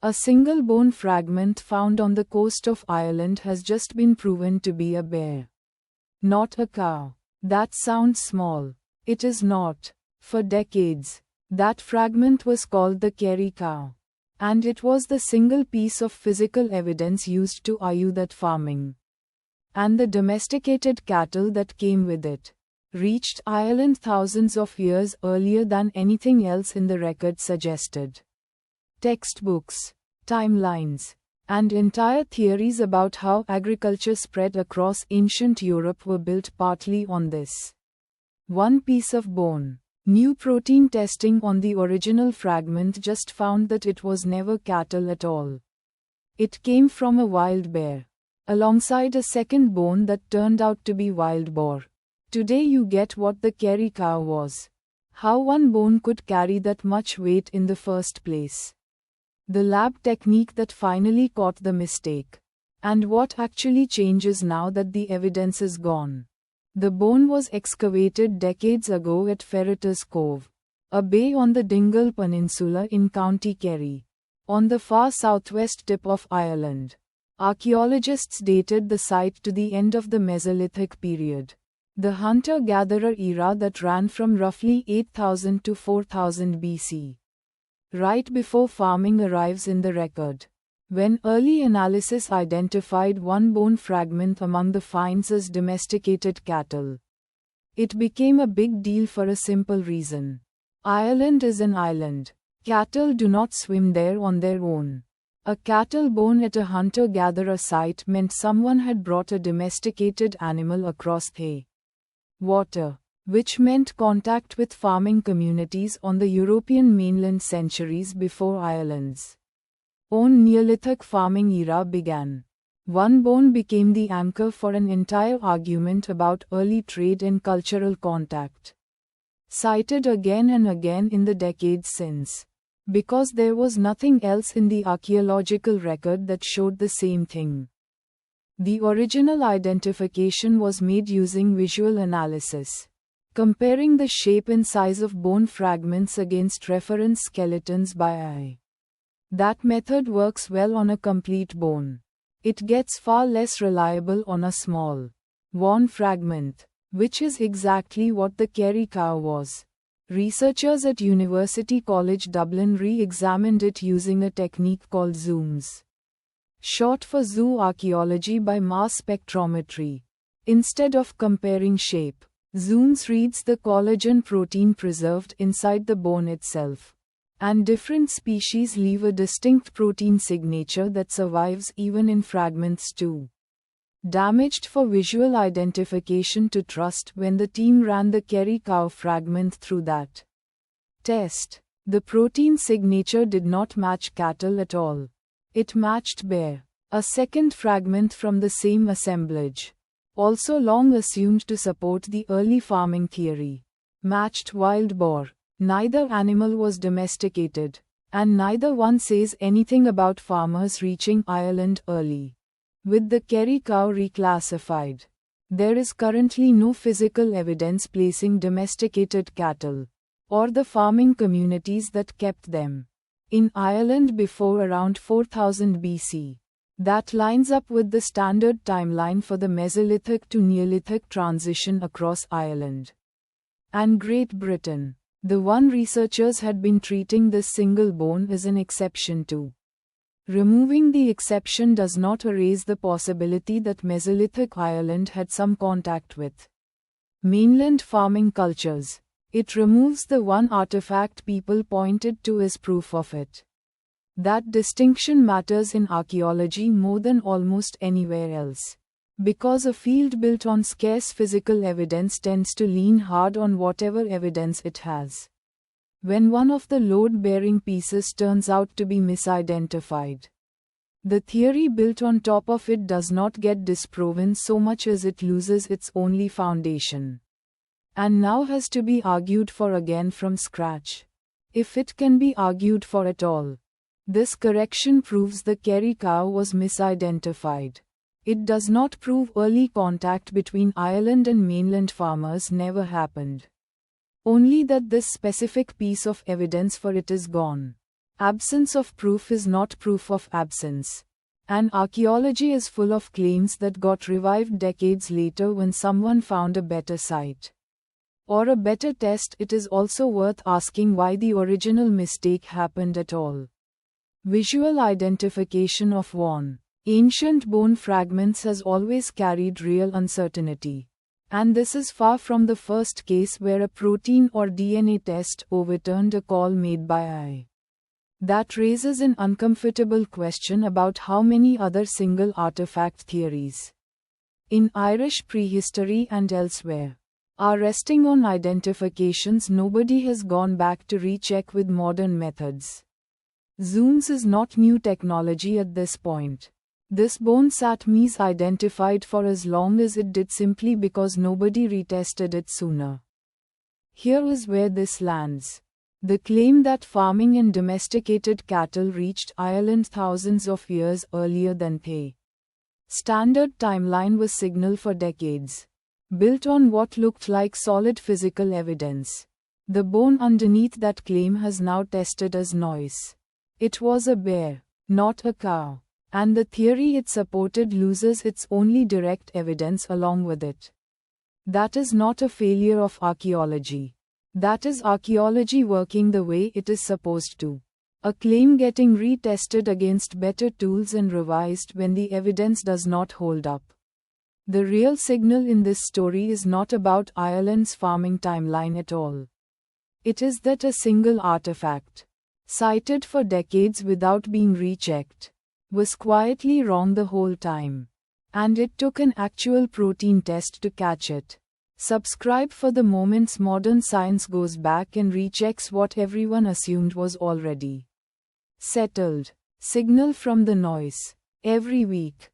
A single bone fragment found on the coast of Ireland has just been proven to be a bear. Not a cow. That sounds small. It is not. For decades, that fragment was called the Kerry Cow. And it was the single piece of physical evidence used to argue that farming and the domesticated cattle that came with it reached Ireland thousands of years earlier than anything else in the record suggested. Textbooks, timelines, and entire theories about how agriculture spread across ancient Europe were built partly on this one piece of bone. New protein testing on the original fragment just found that it was never cattle at all. It came from a wild bear, alongside a second bone that turned out to be wild boar. Today you get what the Kerry cow was. How one bone could carry that much weight in the first place. The lab technique that finally caught the mistake. And what actually changes now that the evidence is gone. The bone was excavated decades ago at Ferriter's Cove, a bay on the Dingle Peninsula in County Kerry, on the far southwest tip of Ireland. Archaeologists dated the site to the end of the Mesolithic period, the hunter-gatherer era that ran from roughly 8000 to 4000 BC. Right before farming arrives in the record. When early analysis identified one bone fragment among the finds as domesticated cattle, it became a big deal for a simple reason. Ireland is an island. Cattle do not swim there on their own. A cattle bone at a hunter-gatherer site meant someone had brought a domesticated animal across the water, which meant contact with farming communities on the European mainland centuries before Ireland's own Neolithic farming era began. One bone became the anchor for an entire argument about early trade and cultural contact, cited again and again in the decades since, because there was nothing else in the archaeological record that showed the same thing. The original identification was made using visual analysis, comparing the shape and size of bone fragments against reference skeletons by eye. That method works well on a complete bone. It gets far less reliable on a small, worn fragment, which is exactly what the Kerry cow was. Researchers at University College Dublin re-examined it using a technique called zooms, short for zooarchaeology by mass spectrometry. Instead of comparing shape, zooms reads the collagen protein preserved inside the bone itself. And different species leave a distinct protein signature that survives even in fragments too damaged for visual identification to trust. When the team ran the Kerry cow fragment through that test, the protein signature did not match cattle at all. It matched bear. A second fragment from the same assemblage, also long assumed to support the early farming theory, matched wild boar. Neither animal was domesticated, and neither one says anything about farmers reaching Ireland early. With the Kerry cow reclassified, there is currently no physical evidence placing domesticated cattle, or the farming communities that kept them, in Ireland before around 4000 BC. That lines up with the standard timeline for the Mesolithic-to-Neolithic transition across Ireland and Great Britain. The one researchers had been treating this single bone is an exception to. Removing the exception does not erase the possibility that Mesolithic Ireland had some contact with mainland farming cultures. It removes the one artifact people pointed to as proof of it. That distinction matters in archaeology more than almost anywhere else. Because a field built on scarce physical evidence tends to lean hard on whatever evidence it has. When one of the load-bearing pieces turns out to be misidentified, the theory built on top of it does not get disproven so much as it loses its only foundation, and now has to be argued for again from scratch. If it can be argued for at all. This correction proves the Kerry cow was misidentified. It does not prove early contact between Ireland and mainland farmers never happened. Only that this specific piece of evidence for it is gone. Absence of proof is not proof of absence. And archaeology is full of claims that got revived decades later when someone found a better site or a better test. It is also worth asking why the original mistake happened at all. Visual identification of worn, ancient bone fragments has always carried real uncertainty. And this is far from the first case where a protein or DNA test overturned a call made by AI. That raises an uncomfortable question about how many other single artifact theories in Irish prehistory and elsewhere are resting on identifications nobody has gone back to recheck with modern methods. Zooms is not new technology at this point. This bone sat misidentified for as long as it did simply because nobody retested it sooner. Here is where this lands. The claim that farming and domesticated cattle reached Ireland thousands of years earlier than the standard timeline was signal for decades, built on what looked like solid physical evidence. The bone underneath that claim has now tested as noise. It was a bear, not a cow, and the theory it supported loses its only direct evidence along with it. That is not a failure of archaeology. That is archaeology working the way it is supposed to. A claim getting retested against better tools and revised when the evidence does not hold up. The real signal in this story is not about Ireland's farming timeline at all. It is that a single artifact, cited for decades without being rechecked, was quietly wrong the whole time. And it took an actual protein test to catch it. Subscribe for the moments modern science goes back and rechecks what everyone assumed was already settled. Signal from the noise. Every week.